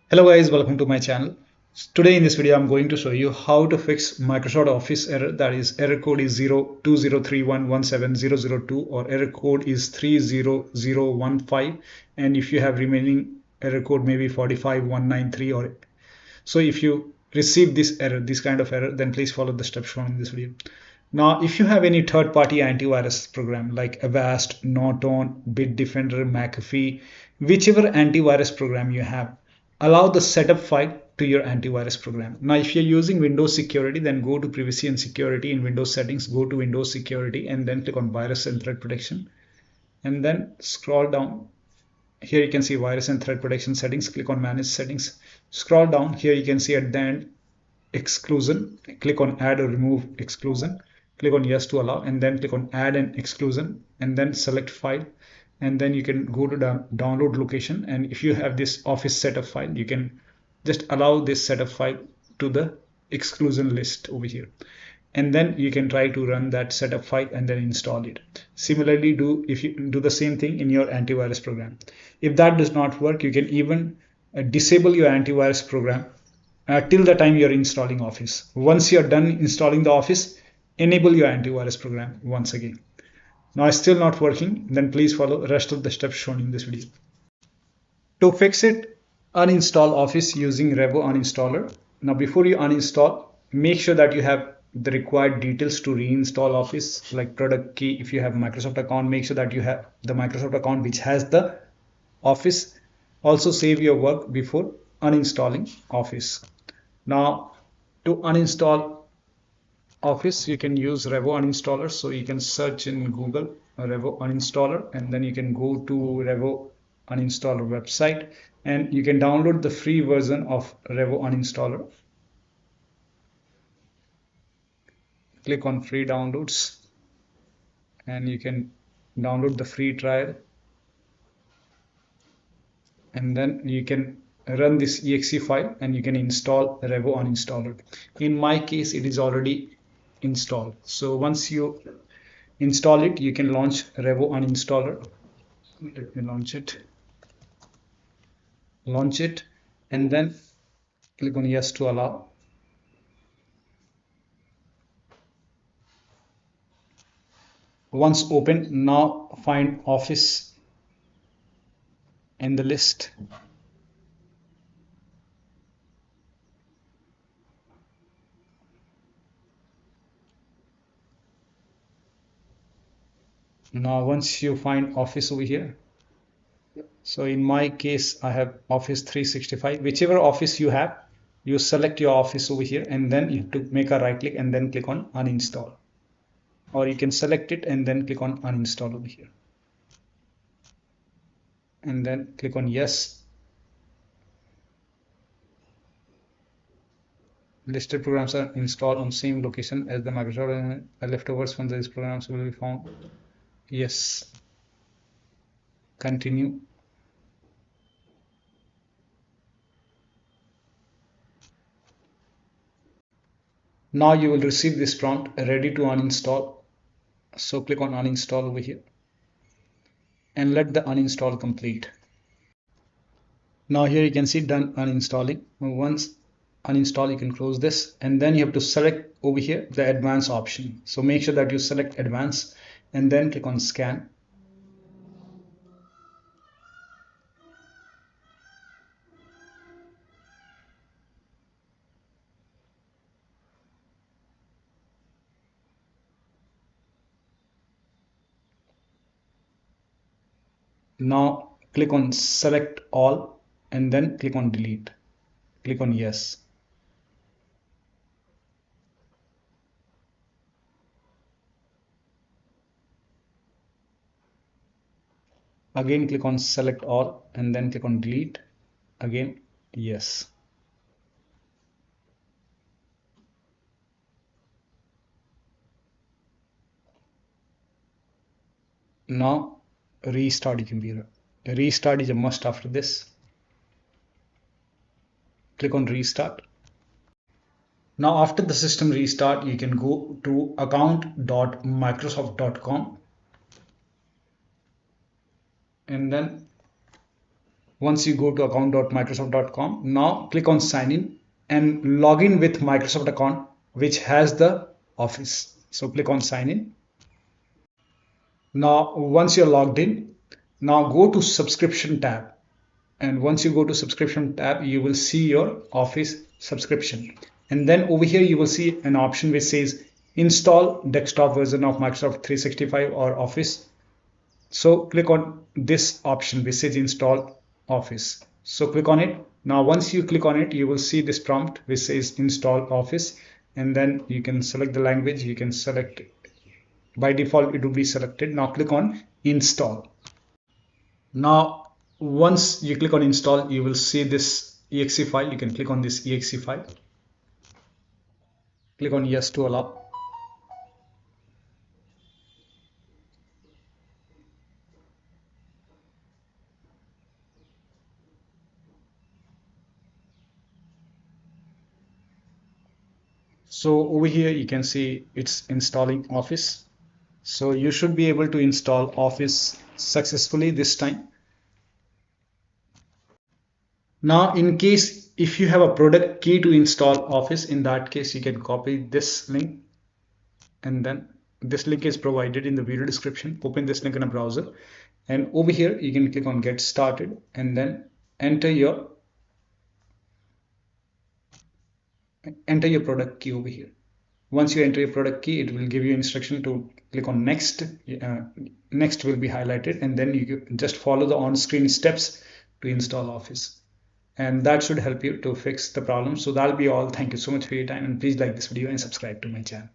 Hello guys, welcome to my channel. Today in this video I'm going to show you how to fix Microsoft Office error, that is error code is 0203117002 or error code is 30015, and if you have remaining error code maybe 45193, or so if you receive this kind of error, then please follow the steps shown in this video. Now if you have any third-party antivirus program like Avast, Norton, Bitdefender, McAfee, whichever antivirus program you have, allow the setup file to your antivirus program. Now if you're using Windows Security, then go to Privacy and Security. In Windows Settings, go to Windows Security and then click on Virus and Threat Protection, and then scroll down. Here you can see Virus and Threat Protection Settings. Click on Manage Settings. Scroll down. Here you can see at the end exclusion. Click on Add or Remove Exclusion. Click on Yes to allow, and then click on Add an Exclusion, and then select File, and then you can go to the download location, and if you have this Office setup file, you can just allow this setup file to the exclusion list over here, and then you can try to run that setup file and then install it. Similarly, if you do the same thing in your antivirus program. If that does not work, you can even disable your antivirus program till the time you're installing Office. Once you're done installing the Office, enable your antivirus program once again. Now it's still not working, then please follow the rest of the steps shown in this video. To fix it, uninstall Office using revo uninstaller. Now before you uninstall, make sure that you have the required details to reinstall Office, like product key. If you have Microsoft account, make sure that you have the Microsoft account which has the Office. Also save your work before uninstalling Office. Now to uninstall Office, you can use revo uninstaller. So you can search in Google revo uninstaller, and then you can go to revo uninstaller website, and you can download the free version of revo uninstaller. Click on free downloads, and you can download the free trial, and then you can run this exe file and you can install revo uninstaller. In my case, it is already installed. So once you install it, you can launch revo uninstaller. Let me launch it, and then click on yes to allow. Once open, now find Office in the list. Now once you find Office over here, so in my case I have Office 365. Whichever Office you have, you select your Office over here, and then you have to make a right click and then click on uninstall, or you can select it and then click on uninstall over here, and then click on yes. Listed programs are installed on same location as the Microsoft, and leftovers from these programs will be found. Yes. Continue. Now you will receive this prompt, ready to uninstall. So click on uninstall over here and let the uninstall complete. Now here you can see done uninstalling. Once uninstall, you can close this, and then you have to select over here the advanced option. So make sure that you select advanced and then click on scan. Now click on select all and then click on delete. Click on yes. Again click on select all and then click on delete. Again yes. Now restart your computer. Restart is a must after this. Click on restart. Now after the system restart, you can go to account.microsoft.com, and then once you go to account.microsoft.com, now click on sign in and log in with Microsoft account which has the Office. So click on sign in. Now once you're logged in, now go to subscription tab, and once you go to subscription tab you will see your Office subscription, and then over here you will see an option which says install desktop version of Microsoft 365 or Office. So click on this option which says install Office. So click on it. Now once you click on it, you will see this prompt which says install Office, and then you can select the language. You can select, by default it will be selected. Now click on install. Now once you click on install, you will see this exe file. You can click on this exe file. Click on yes to allow. So over here you can see it's installing Office. So you should be able to install Office successfully this time. Now in case if you have a product key to install Office, in that case you can copy this link, and then this link is provided in the video description. Open this link in a browser, and over here you can click on get started and then enter your product key over here. Once you enter your product key, it will give you instruction to click on next. Next will be highlighted, and then you just follow the on-screen steps to install Office, and that should help you to fix the problem. So that'll be all. Thank you so much for your time, and please like this video and subscribe to my channel.